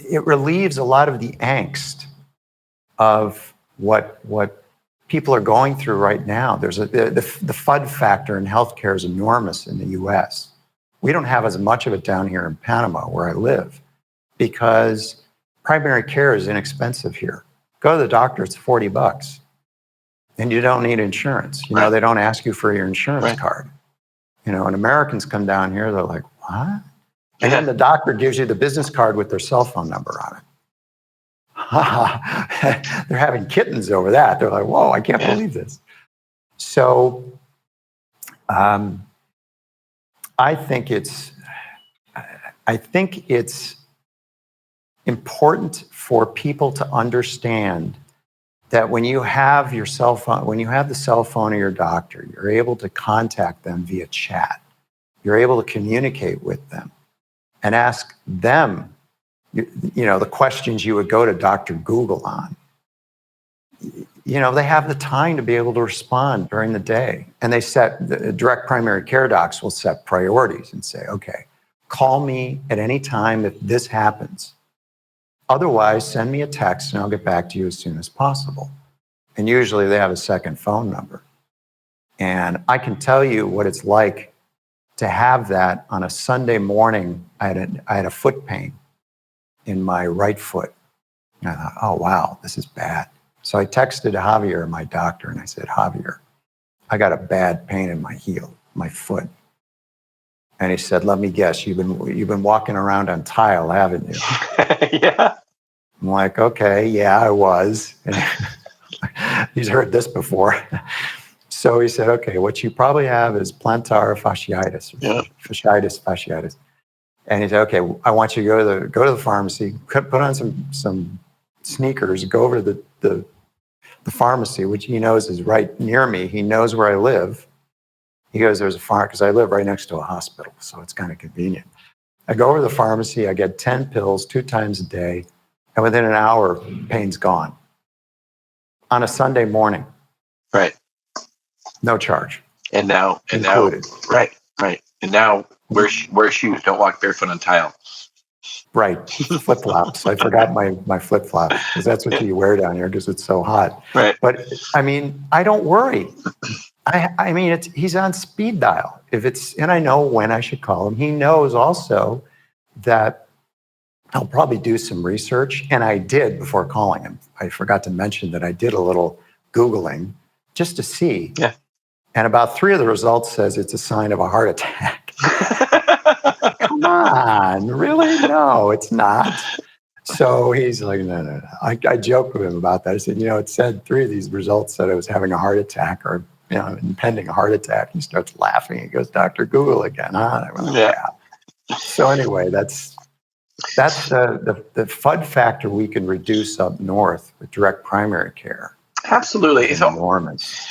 it relieves a lot of the angst of what people are going through right now. There's the FUD factor in healthcare is enormous in the U.S. We don't have as much of it down here in Panama, where I live, because primary care is inexpensive here. Go to the doctor, it's $40, and you don't need insurance. You know, they don't ask you for your insurance card. You know, and Americans come down here, they're like, what? And then the doctor gives you the business card with their cell phone number on it. They're having kittens over that. They're like, whoa, I can't believe this. So I think it's important for people to understand that when you have your cell phone, when you have the cell phone of your doctor, you're able to contact them via chat. You're able to communicate with them and ask them, you know, the questions you would go to Dr. Google on. You know, they have the time to be able to respond during the day. And they the direct primary care docs will set priorities and say, okay, call me at any time if this happens. Otherwise, send me a text and I'll get back to you as soon as possible. And usually they have a second phone number. And I can tell you what it's like to have that on a Sunday morning. I had a foot pain in my right foot. And I thought, oh, wow, this is bad. So I texted Javier, my doctor, and I said, Javier, I got a bad pain in my heel, my foot. And he said, let me guess, you've been walking around on tile, haven't you? Yeah. I'm like, okay, yeah, I was. And he's heard this before. So he said, okay, what you probably have is plantar fasciitis, fasciitis. And he said, okay, I want you to go to the pharmacy, put on some sneakers, go over to the pharmacy, which he knows is right near me. He knows where I live. He goes, there's a pharmacy, because I live right next to a hospital, so it's kind of convenient. I go over to the pharmacy, I get 10 pills 2 times a day, and within an hour, pain's gone. On a Sunday morning. Right. No charge. And now, right. And now, wear shoes. Don't walk barefoot on tile. Right. Flip-flops. I forgot my flip-flops, because that's what you wear down here because it's so hot. Right. But, I mean, I don't worry. I mean, he's on speed dial. And I know when I should call him. He knows also that I'll probably do some research. And I did before calling him. I forgot to mention that I did a little Googling just to see. Yeah. And about 3 of the results says it's a sign of a heart attack. Come on, really? No, it's not. So he's like, no. I joked with him about that. I said, it said 3 of these results said I was having a heart attack or, impending a heart attack. He starts laughing. He goes, Dr. Google again, huh? I went, yeah. So anyway, that's the FUD factor we can reduce up north with direct primary care. Absolutely. It's enormous.